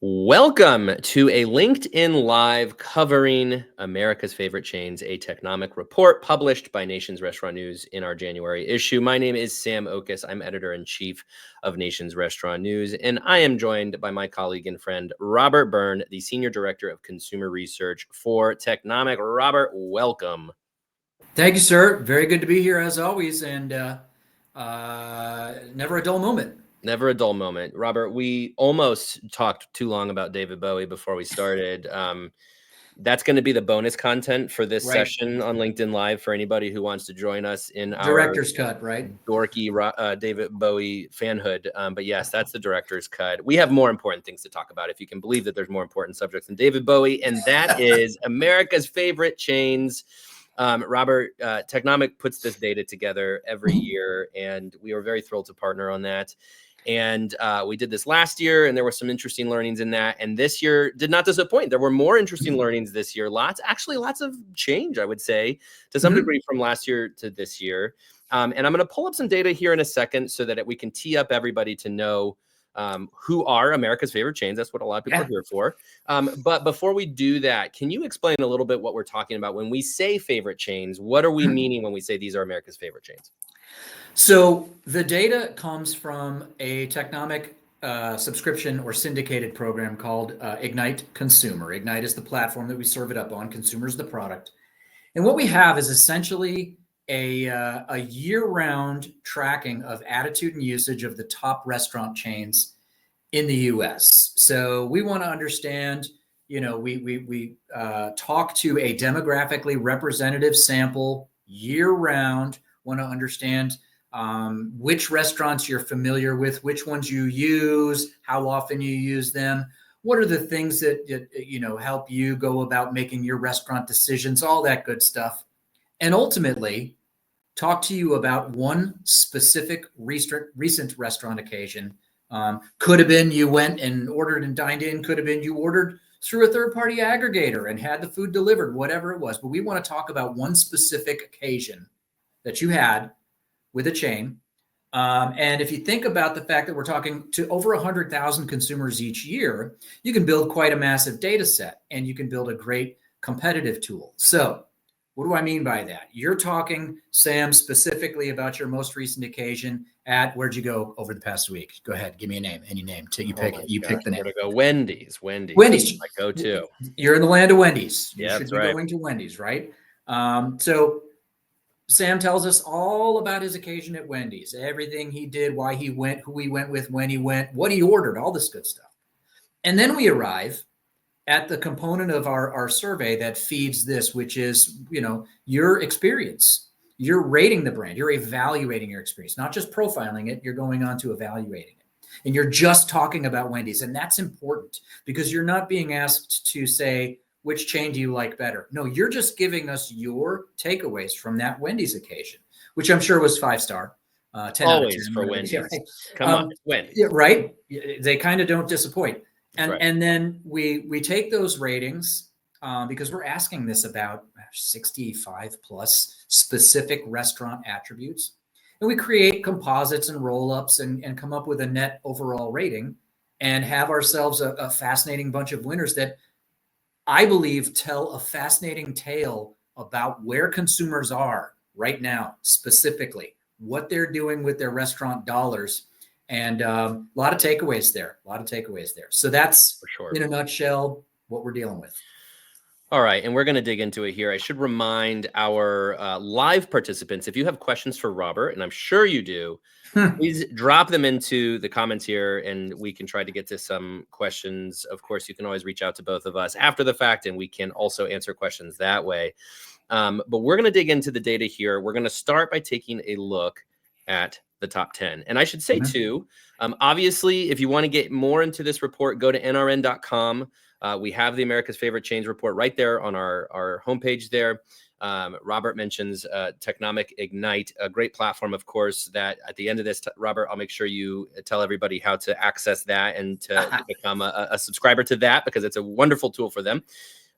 Welcome to a LinkedIn Live covering America's favorite chains, a Technomic report published by Nation's Restaurant News in our January issue. My name is Sam Oches. I'm editor-in-chief of Nation's Restaurant News, and I am joined by my colleague and friend, Robert Byrne, the Senior Director of Consumer Research for Technomic. Robert, welcome. Thank you, sir. Very good to be here as always, and never a dull moment. Never a dull moment. Robert, we almost talked too long about David Bowie before we started. That's going to be the bonus content for this session on LinkedIn Live for anybody who wants to join us in our director's cut, right? Dorky David Bowie fanhood. But yes, that's the director's cut. We have more important things to talk about, if you can believe that there's more important subjects than David Bowie, and that is America's favorite chains. Robert, Technomic puts this data together every year, and we are very thrilled to partner on that. And we did this last year, and there were some interesting learnings in that. And this year did not disappoint. There were more interesting learnings this year. Lots of change, I would say, to some degree from last year to this year. And I'm going to pull up some data here in a second so that we can tee up everybody to know who are America's favorite chains. That's what a lot of people are here for. But before we do that, can you explain a little bit what we're talking about when we say favorite chains? What are we meaning when we say these are America's favorite chains? So the data comes from a Technomic subscription or syndicated program called Ignite Consumer. Ignite is the platform that we serve it up on. Consumer is the product. And what we have is essentially a year-round tracking of attitude and usage of the top restaurant chains in the U.S. So we want to understand, we talk to a demographically representative sample year-round, want to understand which restaurants you're familiar with, which ones you use, how often you use them, what are the things that help you go about making your restaurant decisions, all that good stuff. And ultimately, talk to you about one specific recent restaurant occasion. Could have been you went and ordered and dined in, could have been you ordered through a third-party aggregator and had the food delivered, whatever it was. But we want to talk about one specific occasion that you had with a chain. And if you think about the fact that we're talking to over 100,000 consumers each year, you can build quite a massive data set, and you can build a great competitive tool. So what do I mean by that? You're talking, Sam, specifically about your most recent occasion at, where'd you go over the past week? Go ahead, give me a name, any name. You pick it. You pick the name. I'm gonna go Wendy's. Wendy's. Wendy's. My go-to. You're in the land of Wendy's. You Yeah, should that's be right. going to Wendy's, right? So Sam tells us all about his occasion at Wendy's, everything he did, why he went, who he went with, when he went, what he ordered, all this good stuff. And then we arrive at the component of our survey that feeds this, which is, your experience. You're rating the brand. You're evaluating your experience, not just profiling it. You're going on to evaluating it. And you're just talking about Wendy's. And that's important because you're not being asked to say, which chain do you like better? No, you're just giving us your takeaways from that Wendy's occasion, which I'm sure was 5-star. 10 Always 10, for Wendy's. Yeah, right? Come on, Wendy's. Yeah, right? They kind of don't disappoint. And then we take those ratings because we're asking this about 65 plus specific restaurant attributes. And we create composites and roll-ups and come up with a net overall rating and have ourselves a fascinating bunch of winners that I believe tell a fascinating tale about where consumers are right now, specifically what they're doing with their restaurant dollars. And a lot of takeaways there, So that's, for sure, in a nutshell, what we're dealing with. All right, and we're going to dig into it here. I should remind our live participants, if you have questions for Robert, and I'm sure you do, please drop them into the comments here, and we can try to get to some questions. Of course, you can always reach out to both of us after the fact, and we can also answer questions that way. But we're going to dig into the data here. We're going to start by taking a look at the top 10. And I should say, too, obviously, if you want to get more into this report, go to nrn.com. We have the America's Favorite Chains report right there on our homepage there. Robert mentions Technomic Ignite, a great platform, of course, that at the end of this, Robert, I'll make sure you tell everybody how to access that and to become a subscriber to that, because it's a wonderful tool for them.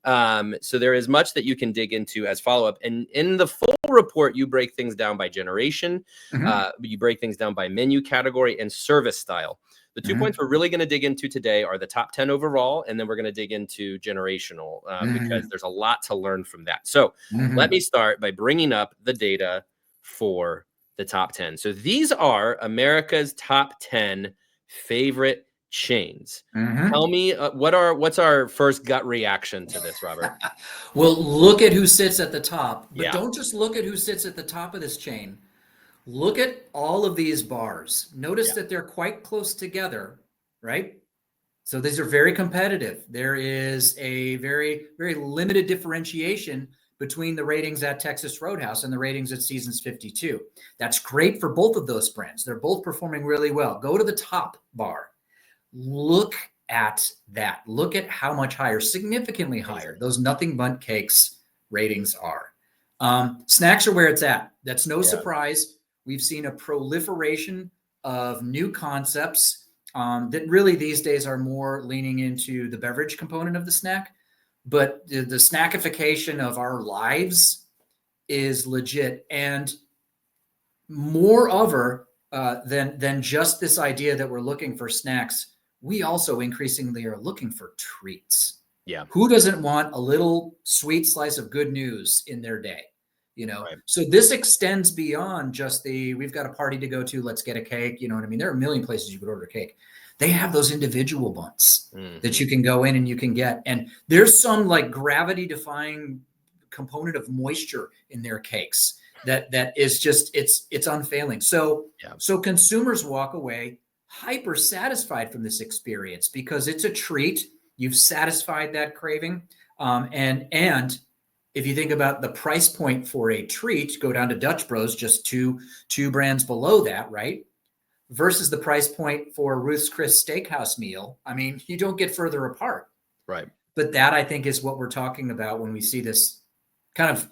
So there is much that you can dig into as follow-up. And in the full report, you break things down by generation. You break things down by menu category and service style. The 2 points we're really going to dig into today are the top 10 overall, and then we're going to dig into generational because there's a lot to learn from that. So let me start by bringing up the data for the top 10. So these are America's top 10 favorite chains. Tell me what's our first gut reaction to this, Robert? Well, look at who sits at the top, but Yeah. don't just look at who sits at the top of this chain. Look at all of these bars. Notice that they're quite close together, right? So these are very competitive. There is a very, very limited differentiation between the ratings at Texas Roadhouse and the ratings at Seasons 52. That's great for both of those brands. They're both performing really well. Go to the top bar. Look at that. Look at how much higher, significantly higher, those Nothing Bundt Cakes ratings are. Snacks are where it's at. That's no surprise. We've seen a proliferation of new concepts that really these days are more leaning into the beverage component of the snack. But the snackification of our lives is legit. And moreover, than just this idea that we're looking for snacks, we also increasingly are looking for treats. Yeah. Who doesn't want a little sweet slice of good news in their day? Right. So this extends beyond just we've got a party to go to, let's get a cake. You know what I mean? There are a million places you could order a cake. They have those individual bunts that you can go in and you can get. And there's some like gravity defying component of moisture in their cakes that is just, it's unfailing. So consumers walk away hyper satisfied from this experience because it's a treat. You've satisfied that craving. And if you think about the price point for a treat, go down to Dutch Bros, just two brands below that, right? Versus the price point for Ruth's Chris Steakhouse meal. I mean, you don't get further apart. Right. But that, I think, is what we're talking about when we see this kind of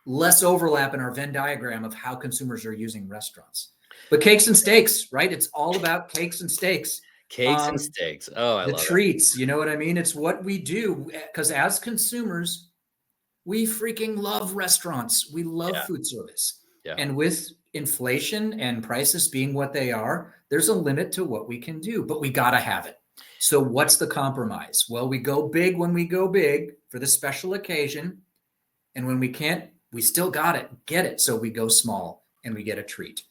less overlap in our Venn diagram of how consumers are using restaurants. But cakes and steaks, right? It's all about cakes and steaks. Cakes and steaks. Oh, I love the treats. You know what I mean? It's what we do because as consumers, we freaking love restaurants. We love food service. Yeah. And with inflation and prices being what they are, there's a limit to what we can do, but we got to have it. So what's the compromise? Well, we go big when we go big for the special occasion. And when we can't, we still got it, get it. So we go small and we get a treat.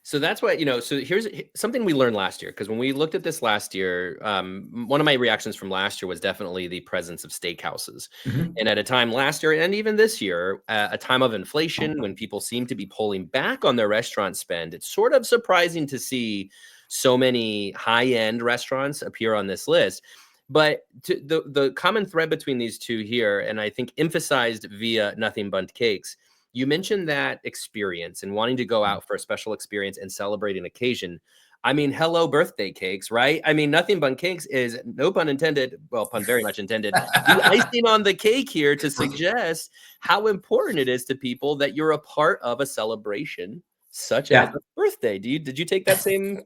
So that's what, so here's something we learned last year, because when we looked at this last year, one of my reactions from last year was definitely the presence of steakhouses. And at a time last year and even this year, a time of inflation when people seem to be pulling back on their restaurant spend, it's sort of surprising to see so many high-end restaurants appear on this list. But the common thread between these two here, and I think emphasized via Nothing Bundt Cakes, you mentioned that experience and wanting to go out for a special experience and celebrate an occasion. I mean, hello, birthday cakes, right? I mean, Nothing Bundt Cakes is, no pun intended, well, pun very much intended, the icing on the cake here to suggest how important it is to people that you're a part of a celebration such as a birthday. Did you take that same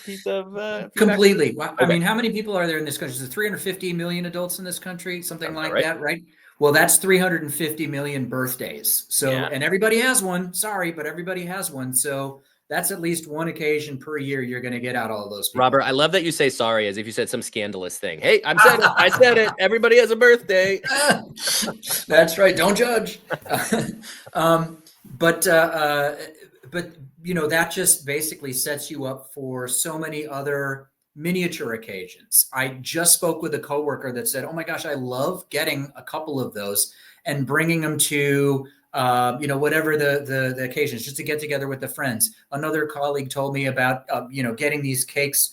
piece of feedback? Completely. I mean, how many people are there in this country? Is there 350 million adults in this country? Something like that, right? Well, that's 350 million birthdays. So, and everybody has one. Sorry, but everybody has one. So that's at least one occasion per year you're going to get out all those people. Robert, I love that you say sorry as if you said some scandalous thing. Hey, I said it. Everybody has a birthday. That's right. Don't judge. But that just basically sets you up for so many other miniature occasions. I just spoke with a coworker that said, oh my gosh, I love getting a couple of those and bringing them to, whatever the occasion is, just to get together with the friends. Another colleague told me about, getting these cakes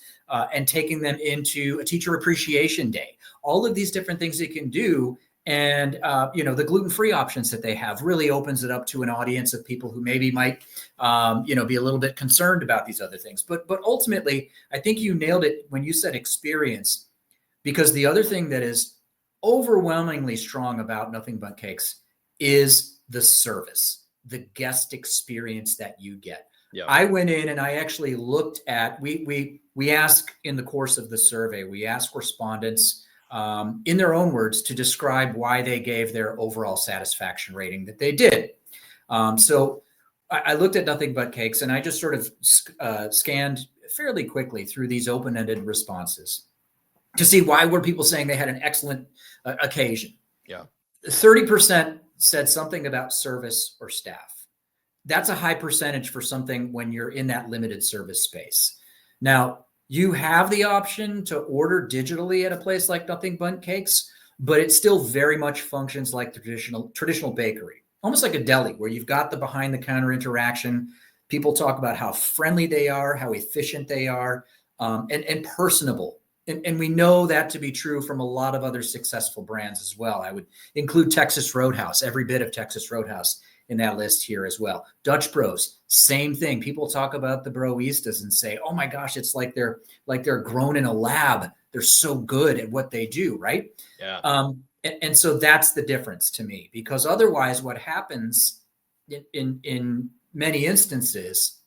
and taking them into a teacher appreciation day. All of these different things they can do. And, the gluten-free options that they have really opens it up to an audience of people who maybe might, be a little bit concerned about these other things. But ultimately, I think you nailed it when you said experience, because the other thing that is overwhelmingly strong about Nothing Bundt Cakes is the service, the guest experience that you get. Yeah. I went in and I actually looked at, we ask in the course of the survey, we ask respondents, in their own words, to describe why they gave their overall satisfaction rating that they did. So I looked at Nothing Bundt Cakes, and I just sort of scanned fairly quickly through these open-ended responses to see why were people saying they had an excellent occasion. Yeah. 30% said something about service or staff. That's a high percentage for something when you're in that limited service space. Now, you have the option to order digitally at a place like Nothing Bundt Cakes, but it still very much functions like traditional bakery, almost like a deli, where you've got the behind the counter interaction. People talk about how friendly they are, how efficient they are, and personable. And we know that to be true from a lot of other successful brands as well. I would include Texas Roadhouse, every bit of Texas Roadhouse in that list here as well. Dutch Bros, same thing. People talk about the broistas and say, "Oh my gosh, it's like they're grown in a lab. They're so good at what they do," right? Yeah. And so that's the difference to me, because otherwise, what happens in many instances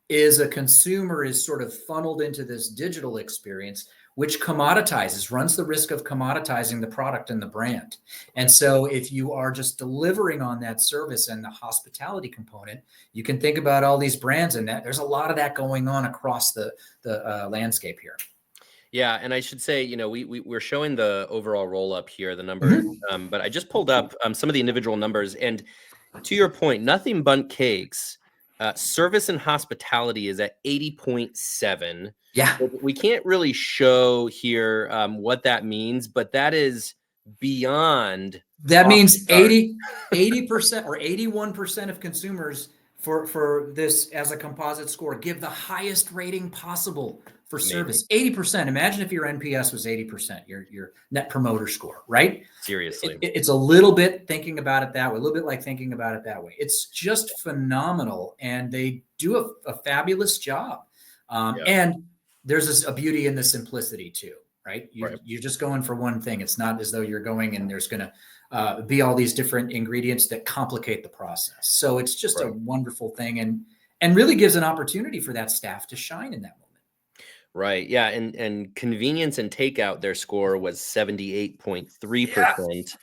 is a consumer is sort of funneled into this digital experience, which runs the risk of commoditizing the product and the brand. And so if you are just delivering on that service and the hospitality component, you can think about all these brands, and that there's a lot of that going on across the landscape here. Yeah, and I should say, we're showing the overall roll up here, the numbers, but I just pulled up some of the individual numbers, and to your point, Nothing Bundt Cakes, service and hospitality is at 80.7. Yeah. We can't really show here what that means, but that is beyond. That means 80% or 81% of consumers for this as a composite score give the highest rating possible for service. 80%. Imagine if your NPS was 80%, your net promoter score, right? Seriously. It's a little bit thinking about it that way, a little bit like thinking about it that way. It's just phenomenal, and they do a fabulous job. And there's a beauty in the simplicity too, right? You're just going for one thing. It's not as though you're going and there's going to be all these different ingredients that complicate the process. So it's just a wonderful thing, and really gives an opportunity for that staff to shine in that moment. Right. Yeah. And convenience and takeout, their score was 78.3%.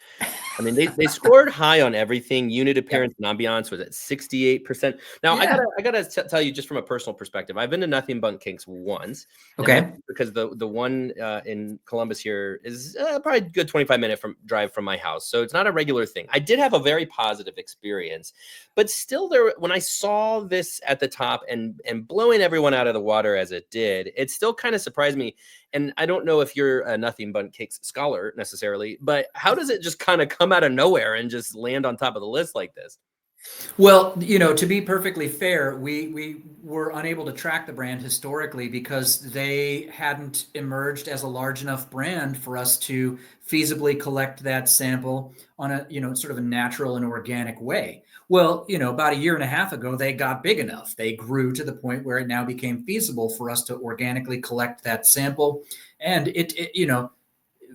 I mean, they scored high on everything. Unit appearance and ambiance was at 68%. Now, I gotta tell you, just from a personal perspective, I've been to Nothing Bundt Cakes once. Okay. Because the one in Columbus here is probably a good 25-minute drive from my house, so it's not a regular thing. I did have a very positive experience, but still, when I saw this at the top and blowing everyone out of the water as it did, it still kind of surprised me. And I don't know if you're a Nothing Bundt Cakes scholar necessarily, but how does it just kind of come out of nowhere and just land on top of the list like this? Well, to be perfectly fair, we were unable to track the brand historically because they hadn't emerged as a large enough brand for us to feasibly collect that sample on a, sort of a natural and organic way. Well, about a year and a half ago, they got big enough. They grew to the point where it now became feasible for us to organically collect that sample. And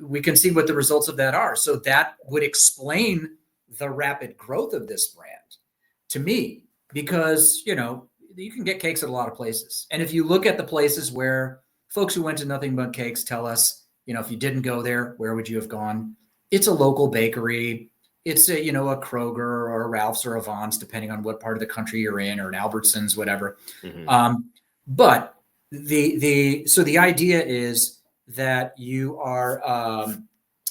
we can see what the results of that are. So that would explain the rapid growth of this brand to me, because, you can get cakes at a lot of places. And if you look at the places where folks who went to Nothing Bundt Cakes tell us, if you didn't go there, where would you have gone? It's a local bakery. It's a Kroger or a Ralph's or a Vons, depending on what part of the country you're in, or an Albertsons, whatever. But the idea is that you are,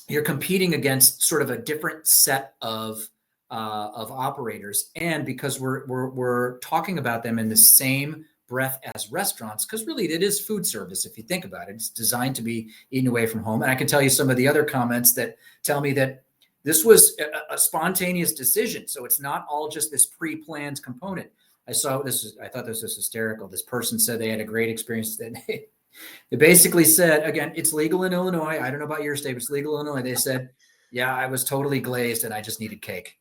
you're competing against sort of a different set of operators, and because we're talking about them in the same breath as restaurants, because really it is food service. If you think about it, it's designed to be eaten away from home. And I can tell you some of the other comments that tell me that this was a spontaneous decision. So it's not all just this pre-planned component. I thought this was hysterical. This person said they had a great experience. That they basically said, again, it's legal in Illinois. I don't know about your state, but it's legal in Illinois. They said, yeah, I was totally glazed and I just needed cake.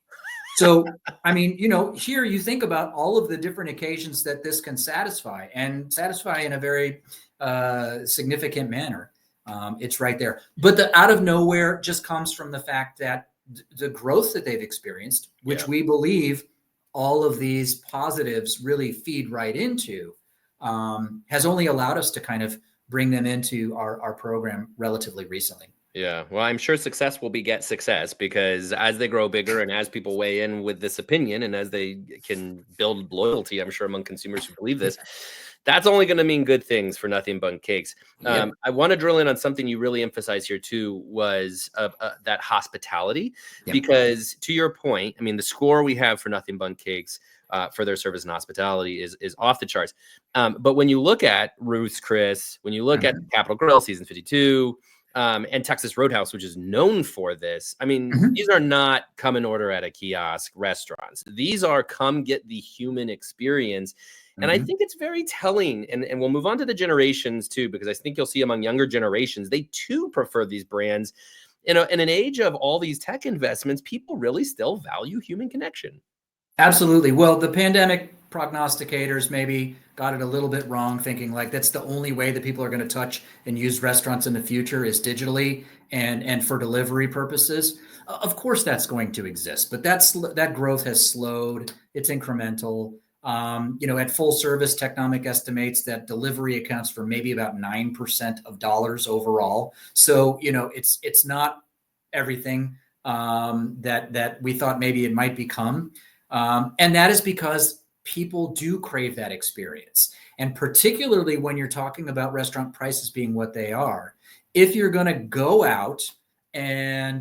So, I mean, here you think about all of the different occasions that this can satisfy, and satisfy in a very significant manner. It's right there. But the out of nowhere just comes from the fact that the growth that they've experienced, which we believe all of these positives really feed right into, has only allowed us to kind of bring them into our program relatively recently. Yeah. Well, I'm sure success will beget success because as they grow bigger and as people weigh in with this opinion and as they can build loyalty, I'm sure among consumers who believe this, that's only going to mean good things for Nothing Bundt Cakes. Yep. I want to drill in on something you really emphasized here too was that hospitality, Yep. because to your point, I mean, the score we have for Nothing Bundt Cakes for their service and hospitality is off the charts. But when you look at Ruth's Chris, when you look at Capitol Grill season 52, and Texas Roadhouse, which is known for this. I mean, these are not come and order at a kiosk restaurants. These are come get the human experience. And I think it's very telling. And we'll move on to the generations too, because I think you'll see among younger generations, they too prefer these brands. In an age of all these tech investments, people really still value human connection. Absolutely. Well, the pandemic prognosticators maybe got it a little bit wrong, thinking like that's the only way that people are going to touch and use restaurants in the future is digitally and for delivery purposes. Of course, that's going to exist, but that growth has slowed. It's incremental. At full service, Technomic estimates that delivery accounts for maybe about 9% of dollars overall. So it's not everything that we thought maybe it might become. And that is because people do crave that experience. And particularly when you're talking about restaurant prices being what they are, if you're going to go out and,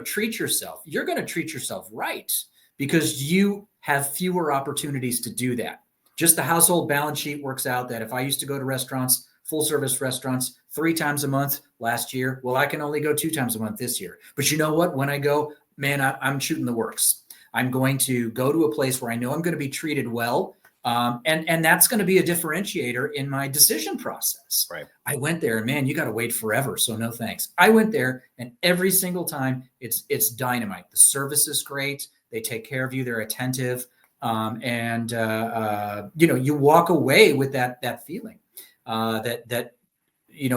treat yourself, you're going to treat yourself right because you have fewer opportunities to do that. Just the household balance sheet works out that if I used to go to restaurants, full service restaurants 3 times a month last year, well, I can only go 2 times a month this year. But you know what? When I go, man, I'm shooting the works. I'm going to go to a place where I know I'm going to be treated well. And that's going to be a differentiator in my decision process. Right. I went there and man, you got to wait forever. So no thanks. I went there and every single time it's dynamite. The service is great. They take care of you. They're attentive. You walk away with that feeling that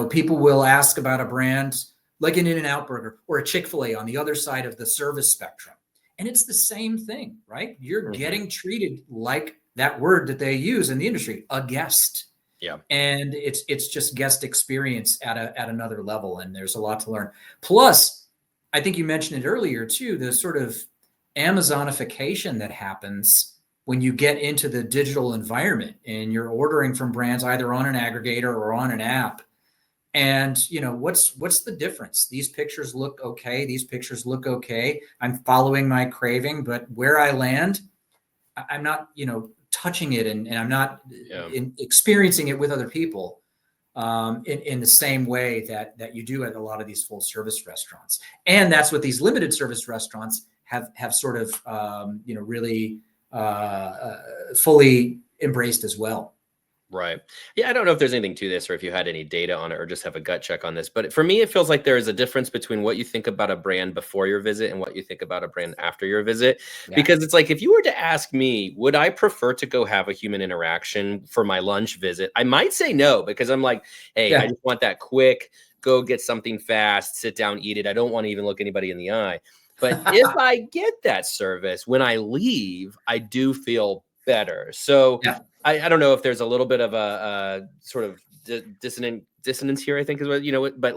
people will ask about a brand like an In-N-Out Burger or a Chick-fil-A on the other side of the service spectrum. And it's the same thing, right? You're getting treated like that word that they use in the industry, a guest. Yeah. And it's just guest experience at another level. And there's a lot to learn. Plus, I think you mentioned it earlier too, the sort of Amazonification that happens when you get into the digital environment and you're ordering from brands either on an aggregator or on an app. And what's the difference? These pictures look okay. These pictures look okay. I'm following my craving, but where I land, I'm not, touching it and I'm not experiencing it with other people in the same way that you do at a lot of these full service restaurants. And that's what these limited service restaurants have sort of, really fully embraced as well. Right. Yeah, I don't know if there's anything to this or if you had any data on it or just have a gut check on this. But for me, it feels like there is a difference between what you think about a brand before your visit and what you think about a brand after your visit. Yeah. Because it's like, if you were to ask me, would I prefer to go have a human interaction for my lunch visit? I might say no, because I'm like, hey, I just want that quick, go get something fast, sit down, eat it. I don't want to even look anybody in the eye. But if I get that service, when I leave, I do feel better. So I don't know if there's a little bit of a sort of dissonance here, I think is what, but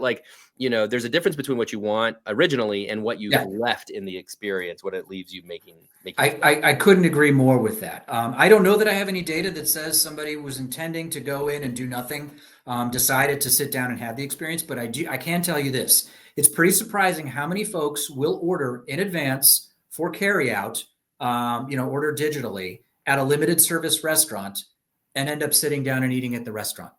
there's a difference between what you want originally and what you've left in the experience, what it leaves you making. I couldn't agree more with that. I don't know that I have any data that says somebody was intending to go in and do nothing, decided to sit down and have the experience, but I can tell you this. It's pretty surprising how many folks will order in advance for carryout, order digitally at a limited service restaurant and end up sitting down and eating at the restaurant.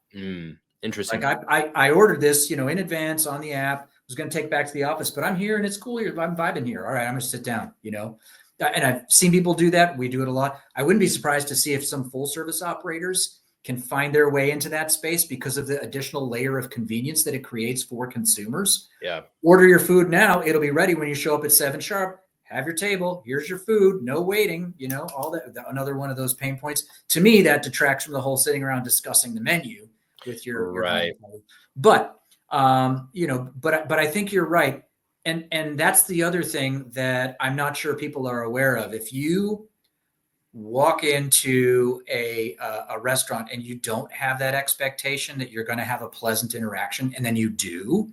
Interesting. Like I ordered this, in advance on the app, was going to take back to the office, but I'm here and it's cool here. I'm vibing here. All right, I'm going to sit down, and I've seen people do that. We do it a lot. I wouldn't be surprised to see if some full service operators can find their way into that space because of the additional layer of convenience that it creates for consumers. Yeah. Order your food now. It'll be ready when you show up at 7 sharp. Have your table. Here's your food. No waiting. All that. Another one of those pain points. To me, that detracts from the whole sitting around discussing the menu with your right. But but I think you're right, and that's the other thing that I'm not sure people are aware of. If you walk into a restaurant and you don't have that expectation that you're going to have a pleasant interaction, and then you do,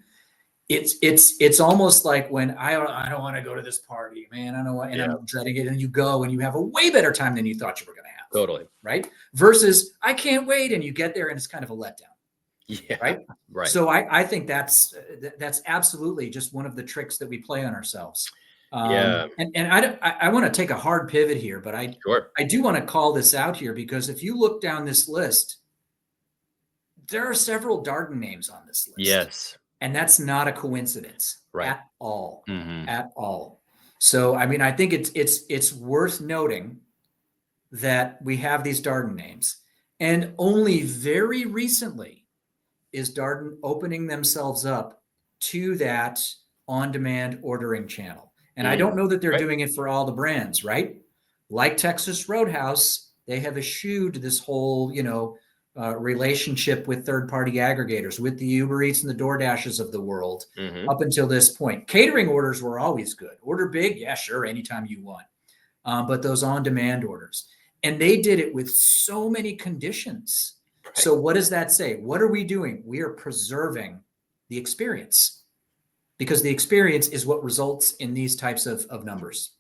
It's almost like when I don't want to go to this party, man. I don't want, and I'm dreading it. And you go and you have a way better time than you thought you were going to have. Totally. Right. Versus I can't wait. And you get there and it's kind of a letdown. Yeah. Right. Right. So I think that's absolutely just one of the tricks that we play on ourselves. And I want to take a hard pivot here, but I do want to call this out here because if you look down this list, there are several Darden names on this list. Yes. And that's not a coincidence at all, Mm-hmm. at all. So, I mean, I think it's worth noting that we have these Darden names, and only very recently is Darden opening themselves up to that on-demand ordering channel. And I don't know that they're doing it for all the brands, right? Like Texas Roadhouse, they have eschewed this whole, relationship with third-party aggregators, with the Uber Eats and the DoorDashes of the world up until this point. Catering orders were always good. Order big, yeah, sure, anytime you want. But those on-demand orders. And they did it with so many conditions. Right. So what does that say? What are we doing? We are preserving the experience because the experience is what results in these types of numbers.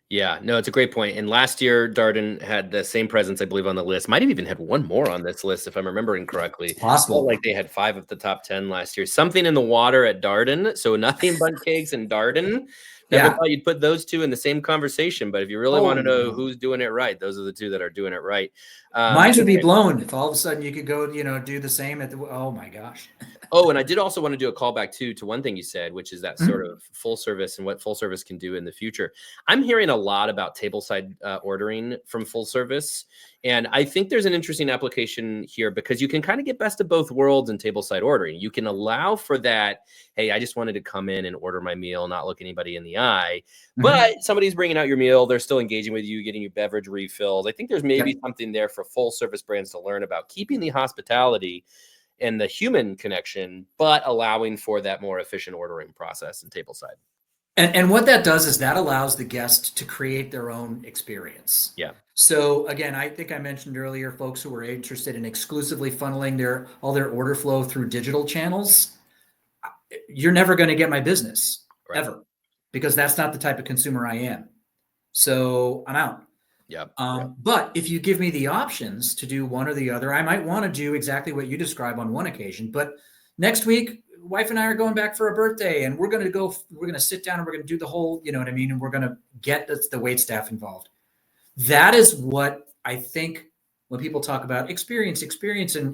Yeah, no, it's a great point. And last year, Darden had the same presence, I believe, on the list. Might have even had one more on this list, if I'm remembering correctly. Possible. Like they had 5 of the top 10 last year. Something in the water at Darden. So Nothing Bundt Cakes and Darden. Never thought you'd put those two in the same conversation. But if you really want to know who's doing it right, those are the two that are doing it right. Minds would be blown if all of a sudden you could go, do the same at the. Oh my gosh. Oh, and I did also want to do a callback to one thing you said, which is that sort of full service and what full service can do in the future. I'm hearing a lot about tableside ordering from full service. And I think there's an interesting application here because you can kind of get best of both worlds in tableside ordering. You can allow for that. Hey, I just wanted to come in and order my meal, not look anybody in the eye. But somebody's bringing out your meal. They're still engaging with you, getting your beverage refills. I think there's maybe something there for full service brands to learn about keeping the hospitality and the human connection, but allowing for that more efficient ordering process and tableside. And what that does is that allows the guest to create their own experience. Yeah. So again, I think I mentioned earlier, folks who are interested in exclusively funneling all their order flow through digital channels, you're never going to get my business ever, because that's not the type of consumer I am. So I'm out. But if you give me the options to do one or the other, I might want to do exactly what you describe on one occasion. But next week, wife and I are going back for a birthday, and we're going to sit down and we're going to do the whole, you know what I mean? And we're going to get the wait staff involved. That is what I think when people talk about experience and,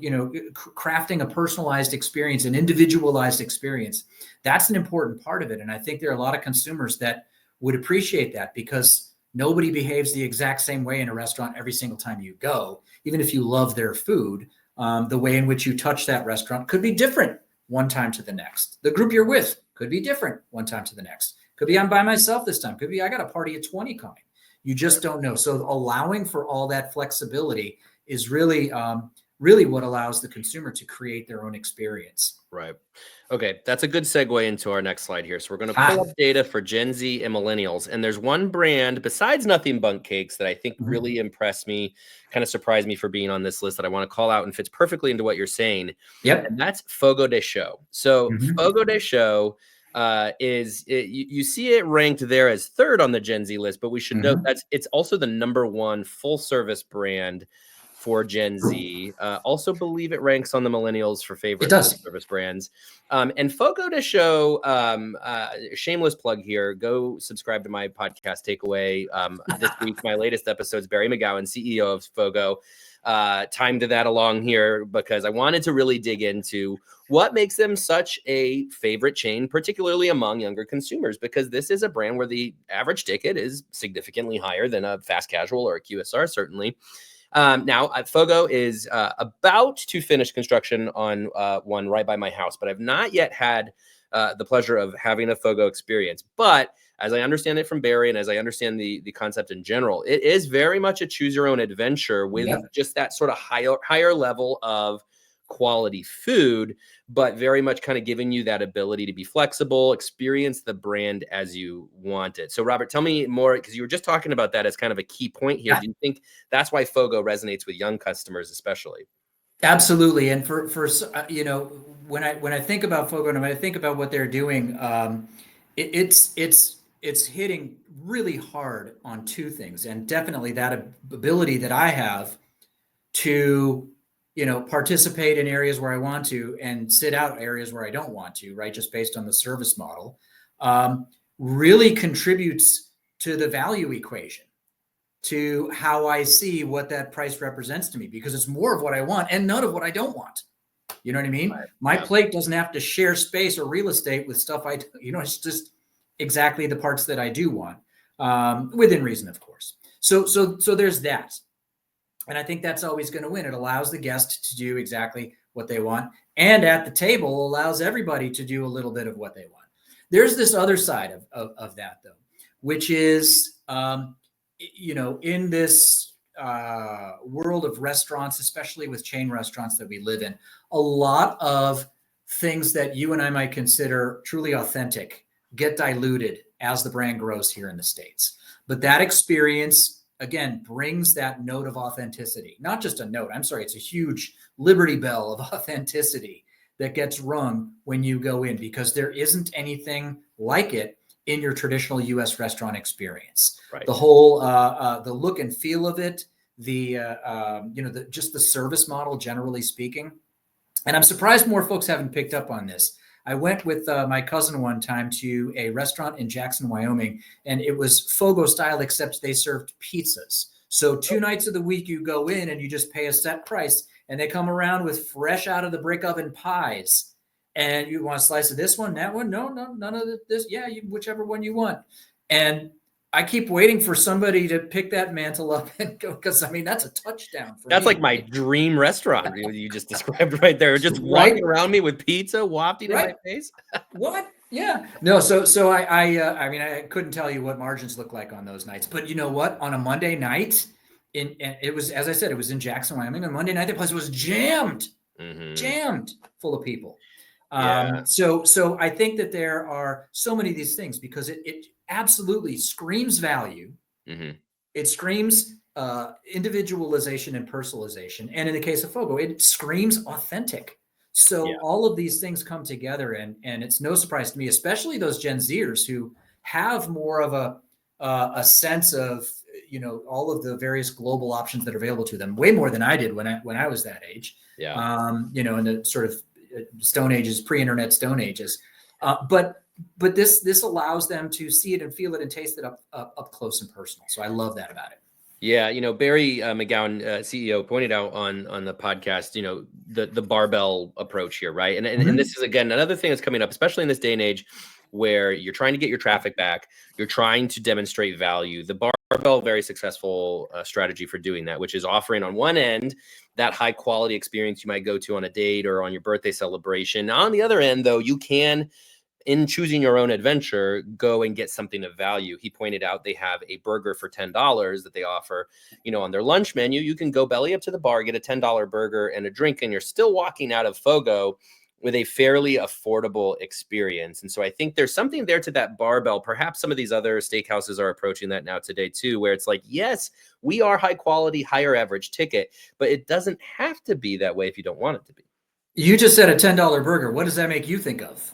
crafting a personalized experience, an individualized experience, that's an important part of it. And I think there are a lot of consumers that would appreciate that because nobody behaves the exact same way in a restaurant every single time you go. Even if you love their food, the way in which you touch that restaurant could be different one time to the next. The group you're with could be different one time to the next. Could be I'm by myself this time. Could be I got a party of 20 coming. You just don't know. So allowing for all that flexibility is really, really what allows the consumer to create their own experience. Right. Okay. That's a good segue into our next slide here. So we're going to pull up data for Gen Z and millennials. And there's one brand besides Nothing Bundt Cakes that I think really impressed me, kind of surprised me for being on this list that I want to call out and fits perfectly into what you're saying. Yep. And that's Fogo de Chão. So Fogo de Chão you see it ranked there as 3rd on the Gen Z list, but we should note it's also the #1 full service brand for Gen Z. Also believe it ranks on the millennials for favorite service brands. And Fogo de Chão, shameless plug here, go subscribe to my podcast Takeaway. This week, my latest episode is Barry McGowan, CEO of Fogo. Timed that along here because I wanted to really dig into what makes them such a favorite chain, particularly among younger consumers, because this is a brand where the average ticket is significantly higher than a fast casual or a QSR, certainly. Now, Fogo is about to finish construction on one right by my house, but I've not yet had the pleasure of having a Fogo experience. But as I understand it from Barry, and as I understand the concept in general, it is very much a choose your own adventure with just that sort of higher level of quality food, but very much kind of giving you that ability to be flexible, experience the brand as you want it. So Robert, tell me more, because you were just talking about that as kind of a key point here. Do you think that's why Fogo resonates with young customers especially? Absolutely. And for when I think about Fogo and when I think about what they're doing, it's hitting really hard on two things, and definitely that ability that I have to, participate in areas where I want to and sit out areas where I don't want to, right? Just based on the service model, really contributes to the value equation, to how I see what that price represents to me, because it's more of what I want and none of what I don't want. You know what I mean? Right. My plate doesn't have to share space or real estate with stuff it's just exactly the parts that I do want, within reason, of course. So there's that. And I think that's always going to win. It allows the guest to do exactly what they want. And at the table allows everybody to do a little bit of what they want. There's this other side of that, though, which is, in this world of restaurants, especially with chain restaurants that we live in, a lot of things that you and I might consider truly authentic get diluted as the brand grows here in the States. But that experience, again, brings that note of authenticity. Not just a note, I'm sorry, it's a huge Liberty Bell of authenticity that gets rung when you go in, because there isn't anything like it in your traditional U.S. restaurant experience. Right. The whole, the look and feel of it, just the service model, generally speaking. And I'm surprised more folks haven't picked up on this. I went with my cousin one time to a restaurant in Jackson, Wyoming, and it was Fogo style, except they served pizzas. So 2 nights of the week you go in and you just pay a set price, and they come around with fresh out of the brick oven pies. And you want a slice of this one, that one? No, none of this. Yeah, whichever one you want. And I keep waiting for somebody to pick that mantle up and go, because that's a touchdown for That's me. like my dream restaurant you just described right there. Just walking around me with pizza wafting in my face. What? Yeah. No. So I couldn't tell you what margins look like on those nights, but you know what? On a Monday night, and it was, as I said, it was in Jackson, Wyoming. On Monday night, the place was jammed full of people. Yeah. So I think that there are so many of these things, because it absolutely screams value. Mm-hmm. It screams individualization and personalization. And in the case of Fogo, it screams authentic. So all of these things come together, and it's no surprise to me, especially those Gen Zers who have more of a sense of, all of the various global options that are available to them, way more than I did when I was that age. Yeah. In the sort of Stone Ages, pre-internet Stone Ages. But this allows them to see it and feel it and taste it up close and personal. So I love that about it. Yeah, Barry McGowan, CEO, pointed out on the podcast, the barbell approach here, right? And this is, again, another thing that's coming up, especially in this day and age, where you're trying to get your traffic back, you're trying to demonstrate value. The barbell, very successful strategy for doing that, which is offering on one end that high quality experience you might go to on a date or on your birthday celebration. On the other end, though, you can, in choosing your own adventure, go and get something of value. He pointed out they have a burger for $10 that they offer, on their lunch menu. You can go belly up to the bar, get a $10 burger and a drink, and you're still walking out of Fogo with a fairly affordable experience. And so I think there's something there to that barbell. Perhaps some of these other steakhouses are approaching that now today too, where it's like, yes, we are high quality, higher average ticket, but it doesn't have to be that way if you don't want it to be. You just said a $10 burger. What does that make you think of?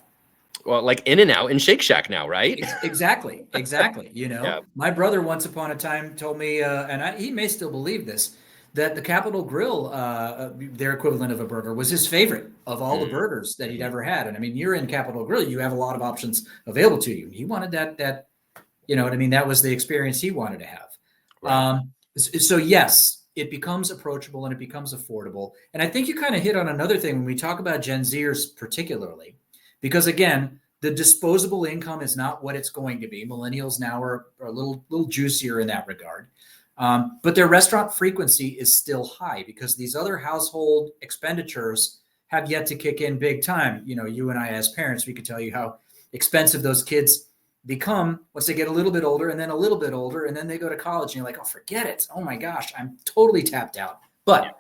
Well, like In-N-Out and Shake Shack now, right? Exactly. My brother once upon a time told me, he may still believe this, that the Capitol Grill, their equivalent of a burger, was his favorite of all the burgers that he'd ever had. And you're in Capitol Grill, you have a lot of options available to you. He wanted that, that was the experience he wanted to have. Right. So yes, it becomes approachable and it becomes affordable. And I think you kind of hit on another thing when we talk about Gen Zers particularly, because again, the disposable income is not what it's going to be. Millennials now are a little juicier in that regard. But their restaurant frequency is still high because these other household expenditures have yet to kick in big time. You and I as parents, we could tell you how expensive those kids become once they get a little bit older and then a little bit older. And then they go to college and you're like, oh, forget it. Oh my gosh, I'm totally tapped out. But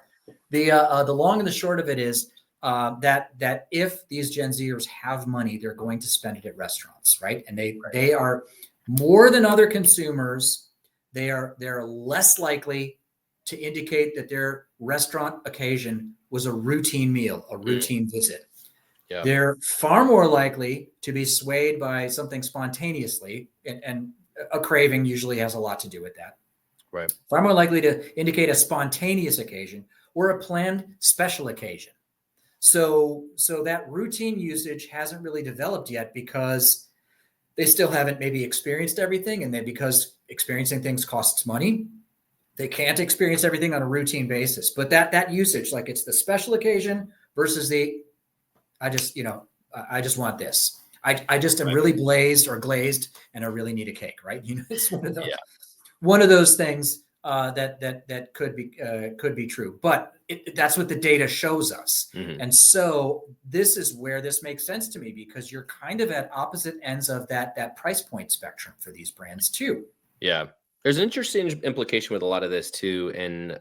the long and the short of it is that if these Gen Zers have money, they're going to spend it at restaurants, right? And they are more than other consumers. They're less likely to indicate that their restaurant occasion was a routine meal, a routine visit. Yeah. They're far more likely to be swayed by something spontaneously, and a craving usually has a lot to do with that. Right. Far more likely to indicate a spontaneous occasion or a planned special occasion. So that routine usage hasn't really developed yet because they still haven't maybe experienced everything, and then because experiencing things costs money, they can't experience everything on a routine basis. But that usage, like it's the special occasion versus I just want this. I just am really blazed or glazed, and I really need a cake, right? It's one of those things that could be true. But that's what the data shows us. Mm-hmm. And so this is where this makes sense to me, because you're kind of at opposite ends of that price point spectrum for these brands too. Yeah. There's an interesting implication with a lot of this too, and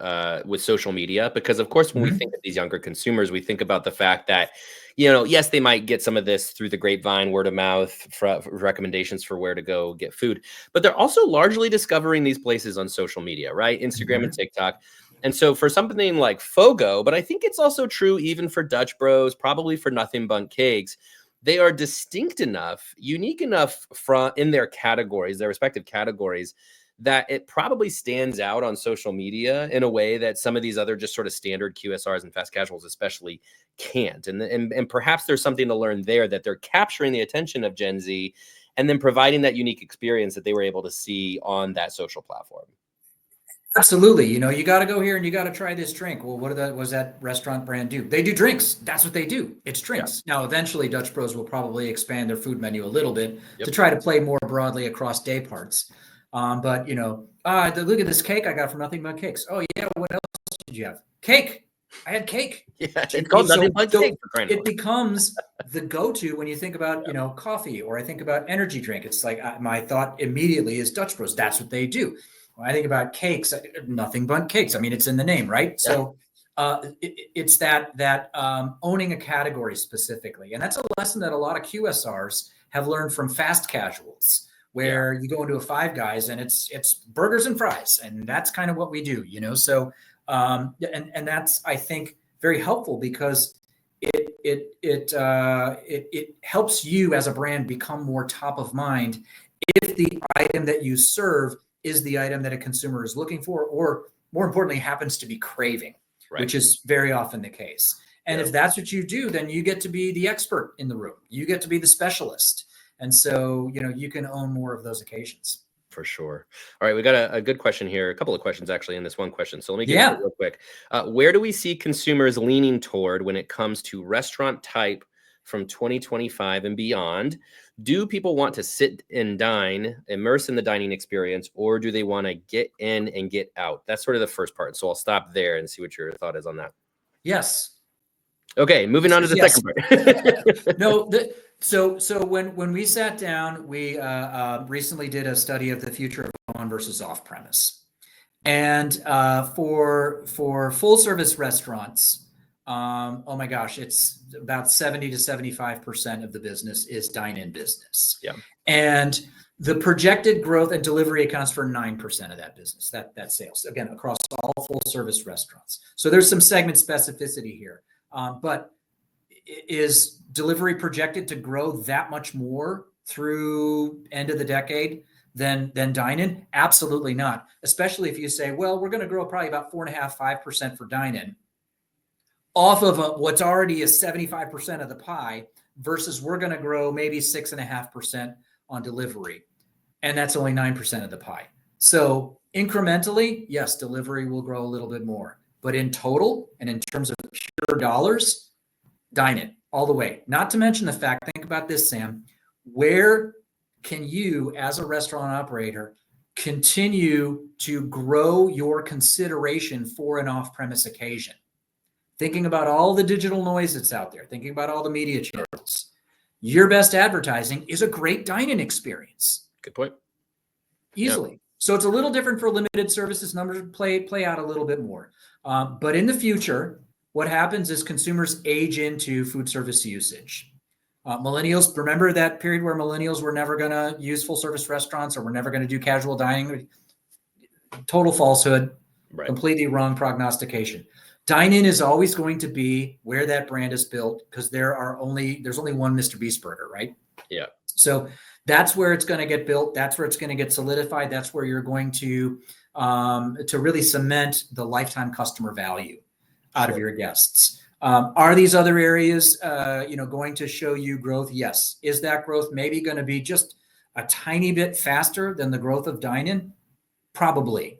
with social media, because of course, when we think of these younger consumers, we think about the fact that, yes, they might get some of this through the grapevine, word of mouth, for recommendations for where to go get food, but they're also largely discovering these places on social media, right? Instagram and TikTok. And so for something like Fogo, but I think it's also true even for Dutch Bros, probably for Nothing Bundt Cakes, they are distinct enough, unique enough in their categories, their respective categories, that it probably stands out on social media in a way that some of these other just sort of standard QSRs and fast casuals especially can't. And perhaps there's something to learn there, that they're capturing the attention of Gen Z and then providing that unique experience that they were able to see on that social platform. Absolutely. You got to go here and you got to try this drink. Well, what does that restaurant brand do? They do drinks. That's what they do. It's drinks. Yeah. Now, eventually, Dutch Bros will probably expand their food menu a little bit to try to play more broadly across day parts. But look at this cake I got from Nothing Bundt Cakes. Oh yeah, what else did you have? Cake. I had cake. Yeah, it's called Nothing Bundt Cakes. It becomes the go-to when you think about coffee, or I think about energy drink. It's like my thought immediately is Dutch Bros. That's what they do. When I think about cakes, Nothing Bundt Cakes. I mean, it's in the name, right? Yeah. So it's that owning a category specifically, and that's a lesson that a lot of QSRs have learned from fast casuals, where you go into a Five Guys and it's burgers and fries, and that's kind of what we do, So, and that's, I think, very helpful, because it helps you as a brand become more top of mind if the item that you serve is the item that a consumer is looking for, or more importantly, happens to be craving, which is very often the case. And if that's what you do, then you get to be the expert in the room. You get to be the specialist. And so, you can own more of those occasions. For sure. All right. We got a good question here. A couple of questions actually in this one question. So let me get to it real quick. Where do we see consumers leaning toward when it comes to restaurant type from 2025 and beyond? Do people want to sit and dine, immerse in the dining experience, or do they want to get in and get out? That's sort of the first part. So I'll stop there and see what your thought is on that. Yes. Okay. Moving on to the second part. No, So when we sat down, we recently did a study of the future of on versus off premise, and for full service restaurants, oh my gosh, it's about 70 to 75% of the business is dine-in business. Yeah, and the projected growth and delivery accounts for 9% of that business, that sales, again, across all full service restaurants. So there's some segment specificity here, but is delivery projected to grow that much more through end of the decade than dine-in? Absolutely not. Especially if you say, well, we're going to grow probably about 4.5%, 5% for dine-in off of what's already a 75% of the pie, versus we're going to grow maybe 6.5% on delivery, and that's only 9% of the pie. So incrementally, yes, delivery will grow a little bit more, but in total and in terms of pure dollars, dine-in all the way. Not to mention the fact, think about this, Sam, where can you as a restaurant operator continue to grow your consideration for an off-premise occasion? Thinking about all the digital noise that's out there, thinking about all the media channels, your best advertising is a great dine-in experience. Good point. Easily. Yep. So it's a little different for limited services. Numbers play out a little bit more. But in the future, what happens is consumers age into food service usage. Millennials, remember that period where millennials were never going to use full service restaurants, or were never going to do casual dining? Total falsehood, completely wrong prognostication. Dine-in is always going to be where that brand is built because there's only one Mr. Beast burger, right? Yeah. So that's where it's going to get built. That's where it's going to get solidified. That's where you're going to really cement the lifetime customer value out of your guests. Are these other areas, going to show you growth? Yes. Is that growth maybe going to be just a tiny bit faster than the growth of dine-in? Probably,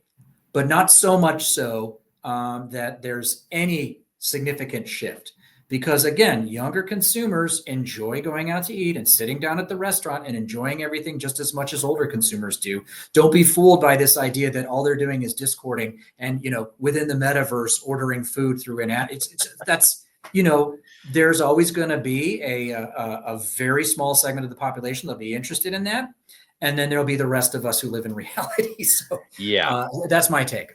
but not so much so that there's any significant shift. Because again, younger consumers enjoy going out to eat and sitting down at the restaurant and enjoying everything just as much as older consumers do. Don't be fooled by this idea that all they're doing is discording and, within the metaverse, ordering food through an app. There's always going to be a very small segment of the population that'll be interested in that. And then there'll be the rest of us who live in reality. So yeah, that's my take.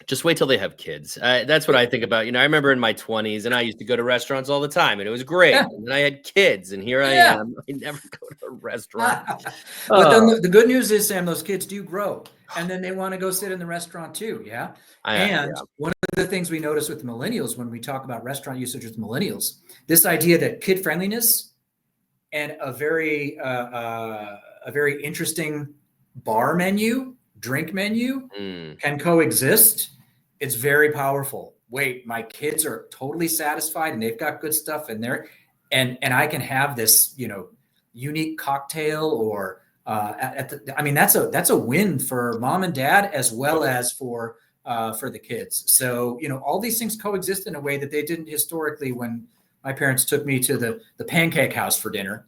Just wait till they have kids. That's what I think about. I remember in my 20s, and I used to go to restaurants all the time, and it was great. Yeah. And then I had kids, and here I am. I never go to a restaurant. But then the good news is, Sam, those kids do grow, and then they want to go sit in the restaurant too. Yeah. One of the things we notice with millennials when we talk about restaurant usage with millennials, this idea that kid friendliness and a very interesting bar menu, drink menu can coexist. It's very powerful. Wait, my kids are totally satisfied and they've got good stuff in there. And I can have this, unique cocktail or that's a win for mom and dad as well as for the kids. So, all these things coexist in a way that they didn't historically when my parents took me to the pancake house for dinner.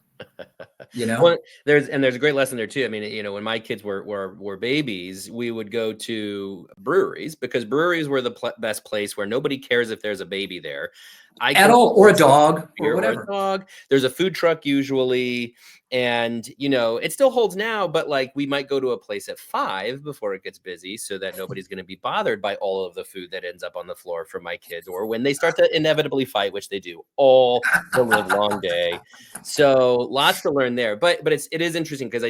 Well, there's a great lesson there too. I mean, when my kids were babies, we would go to breweries because breweries were the best place where nobody cares if there's a baby there. Or a dog or whatever. Or a dog. There's a food truck usually. And, it still holds now, but like we might go to a place at 5 before it gets busy so that nobody's going to be bothered by all of the food that ends up on the floor for my kids or when they start to inevitably fight, which they do all the live long day. So lots to learn there. But it is interesting because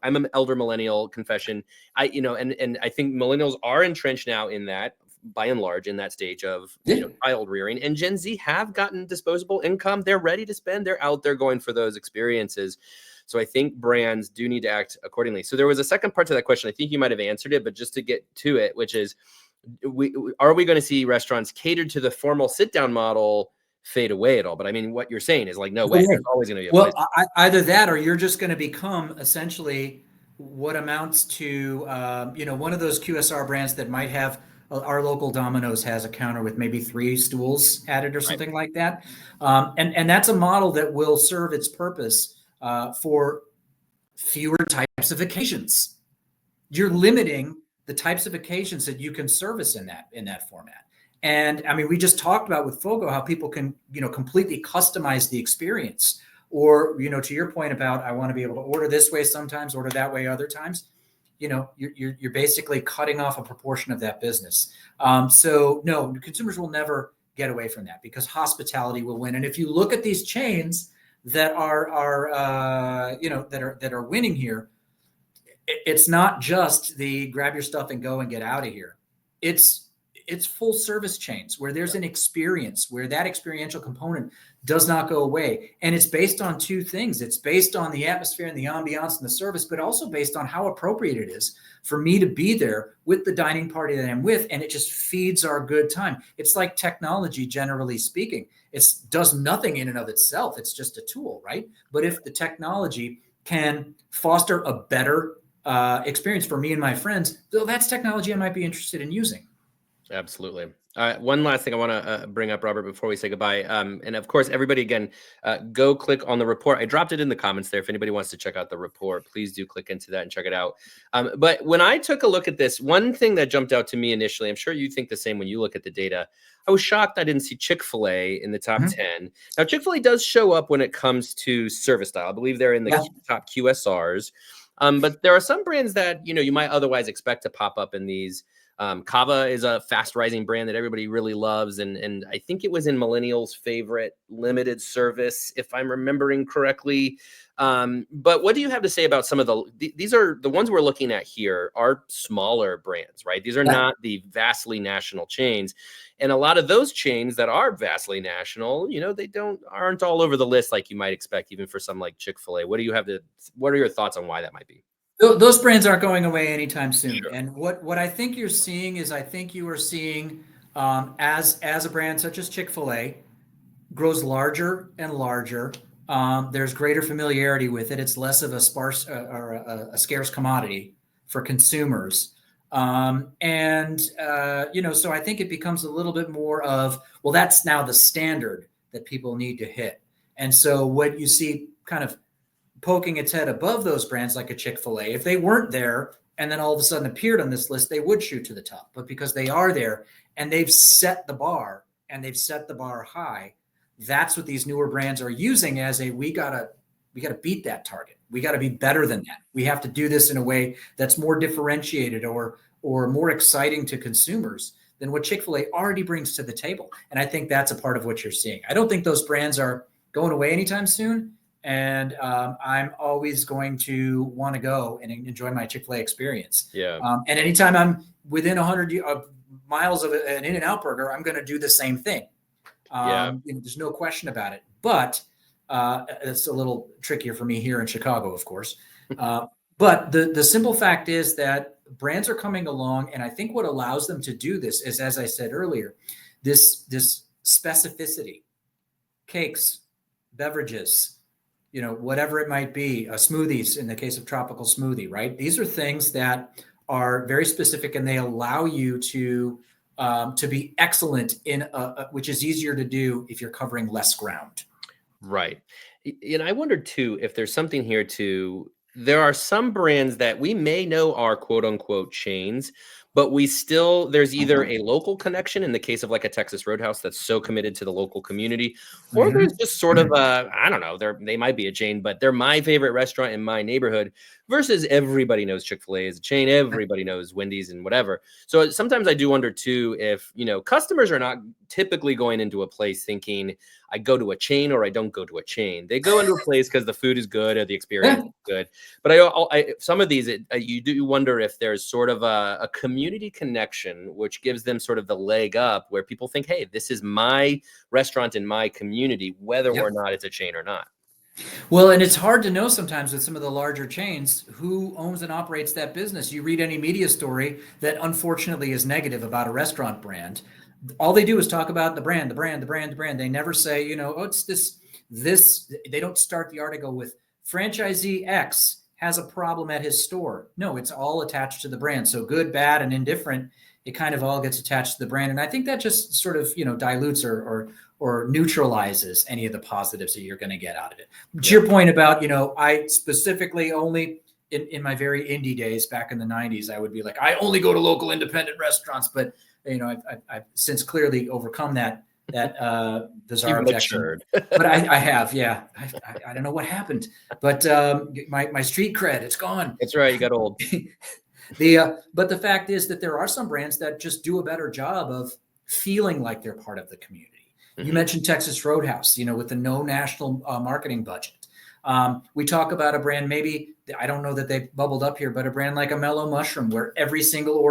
I'm an elder millennial, confession. And I think millennials are entrenched now in that, by and large, in that stage of child rearing, and Gen Z have gotten disposable income. They're ready to spend. They're out there going for those experiences. So I think brands do need to act accordingly. So there was a second part to that question. I think you might have answered it, but just to get to it, which is, are we going to see restaurants catered to the formal sit-down model fade away at all? But I mean, what you're saying is like, no way. There's always going to be a place. Either that or you're just going to become essentially what amounts to, one of those QSR brands that might have our local Domino's has a counter with maybe 3 stools added or something like that. And that's a model that will serve its purpose for fewer types of occasions. You're limiting the types of occasions that you can service in that format. And I mean, we just talked about with Fogo how people can, completely customize the experience. Or, to your point about I want to be able to order this way sometimes, order that way other times. You're basically cutting off a proportion of that business. So no, consumers will never get away from that because hospitality will win. And if you look at these chains that are winning here, it's not just the grab your stuff and go and get out of here. It's full service chains where there's an experience where that experiential component does not go away. And it's based on 2 things. It's based on the atmosphere and the ambiance and the service, but also based on how appropriate it is for me to be there with the dining party that I'm with. And it just feeds our good time. It's like technology, generally speaking. It does nothing in and of itself. It's just a tool, right? But if the technology can foster a better experience for me and my friends, though that's technology I might be interested in using. Absolutely. One last thing I want to bring up, Robert, before we say goodbye. And of course, everybody, again, go click on the report. I dropped it in the comments there. If anybody wants to check out the report, please do click into that and check it out. But when I took a look at this, one thing that jumped out to me initially, I'm sure you think the same when you look at the data, I was shocked I didn't see Chick-fil-A in the top 10. Now, Chick-fil-A does show up when it comes to service style. I believe they're in the top QSRs. But there are some brands that, you might otherwise expect to pop up in these Kava is a fast rising brand that everybody really loves. And I think it was in Millennial's favorite limited service, if I'm remembering correctly. But what do you have to say about some of these are the ones we're looking at here are smaller brands, right? These are not the vastly national chains. And a lot of those chains that are vastly national, they aren't all over the list like you might expect, even for some like Chick-fil-A. What are your thoughts on why that might be? Those brands aren't going away anytime soon. Sure. And what I think you're seeing is I think you are seeing as a brand such as Chick-fil-A grows larger and larger. There's greater familiarity with it. It's less of a sparse or a scarce commodity for consumers. So I think it becomes a little bit more of, well, that's now the standard that people need to hit. And so what you see kind of poking its head above those brands like a Chick-fil-A, if they weren't there and then all of a sudden appeared on this list, they would shoot to the top. But because they are there and they've set the bar and they've set the bar high, that's what these newer brands are using as we gotta beat that target. We got to be better than that. We have to do this in a way that's more differentiated or more exciting to consumers than what Chick-fil-A already brings to the table. And I think that's a part of what you're seeing. I don't think those brands are going away anytime soon. And I'm always going to want to go and enjoy my Chick-fil-A experience. Yeah. And anytime I'm within 100 miles of an In-N-Out burger, I'm going to do the same thing. There's no question about it. But it's a little trickier for me here in Chicago, of course. But the simple fact is that brands are coming along, and I think what allows them to do this is, as I said earlier, this specificity, cakes, beverages, whatever it might be, smoothies in the case of Tropical Smoothie, right? These are things that are very specific, and they allow you to be excellent in which is easier to do if you're covering less ground. Right. And I wonder too, if there's something here too. There are some brands that we may know are quote unquote chains, but there's either a local connection in the case of like a Texas Roadhouse that's so committed to the local community, or there's just sort of I don't know, they might be a chain, but they're my favorite restaurant in my neighborhood versus everybody knows Chick-fil-A is a chain. Everybody knows Wendy's and whatever. So sometimes I do wonder too, if, customers are not typically going into a place thinking I go to a chain or I don't go to a chain. They go into a place because the food is good or the experience is good. But some of these, you do wonder if there's sort of a community connection, which gives them sort of the leg up where people think, hey, this is my restaurant in my community, whether or not it's a chain or not. Well, and it's hard to know sometimes with some of the larger chains who owns and operates that business. You read any media story that unfortunately is negative about a restaurant brand. All they do is talk about the brand. They never say, it's this. They don't start the article with franchisee X has a problem at his store. No, it's all attached to the brand. So good, bad, and indifferent, it kind of all gets attached to the brand. And I think that just sort of, dilutes or neutralizes any of the positives that you're going to get out of it. To your point about, I specifically only in my very indie days back in the 90s, I would be like, I only go to local independent restaurants. But, I've since clearly overcome that bizarre objection. But I have, yeah. I don't know what happened, but my street cred, it's gone. That's right. You got old. But the fact is that there are some brands that just do a better job of feeling like they're part of the community. You mentioned Texas Roadhouse, with the no national marketing budget. We talk about a brand, maybe, I don't know that they bubbled up here, but a brand like a Mellow Mushroom, where every single,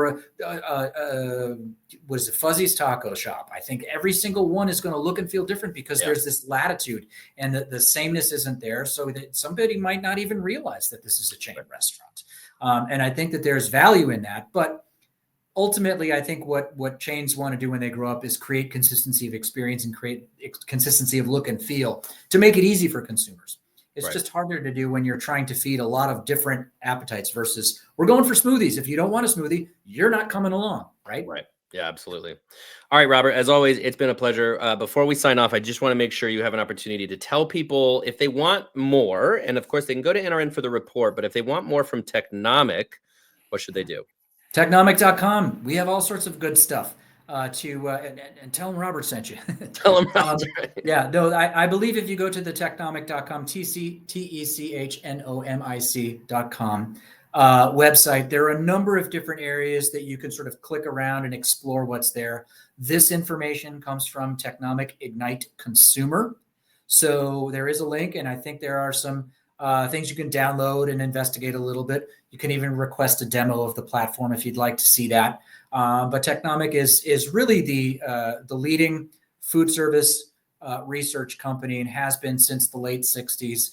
Fuzzy's Taco Shop, I think every single one is going to look and feel different because there's this latitude and the sameness isn't there. So that somebody might not even realize that this is a chain restaurant. And I think that there's value in that. But ultimately, I think what chains want to do when they grow up is create consistency of experience and create consistency of look and feel to make it easy for consumers. It's just harder to do when you're trying to feed a lot of different appetites versus we're going for smoothies. If you don't want a smoothie, you're not coming along, right? Right. Yeah, absolutely. All right, Robert, as always, it's been a pleasure. Before we sign off, I just want to make sure you have an opportunity to tell people if they want more, and of course they can go to NRN for the report, but if they want more from Technomic, what should they do? Technomic.com. We have all sorts of good stuff. And tell them Robert sent you. Tell them Robert. Yeah, no, I believe if you go to the technomic.com, technomic.com, website, there are a number of different areas that you can sort of click around and explore what's there. This information comes from Technomic Ignite Consumer. So there is a link, and I think there are some things you can download and investigate a little bit. You can even request a demo of the platform if you'd like to see that. But Technomic is really the leading food service research company, and has been since the late 60s,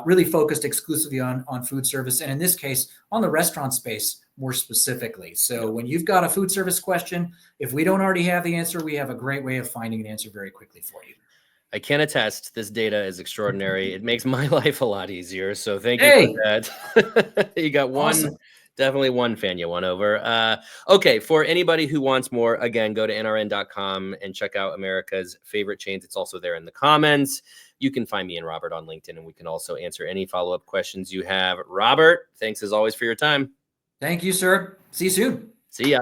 really focused exclusively on food service, and in this case, on the restaurant space more specifically. So when you've got a food service question, if we don't already have the answer, we have a great way of finding an answer very quickly for you. I can attest this data is extraordinary. It makes my life a lot easier. So thank you Hey, for that. You got one, awesome. definitely one fan you won over. Okay, for anybody who wants more, again, go to nrn.com and check out America's favorite chains. It's also there in the comments. You can find me and Robert on LinkedIn, and we can also answer any follow-up questions you have. Robert, thanks as always for your time. Thank you, sir. See you soon. See ya.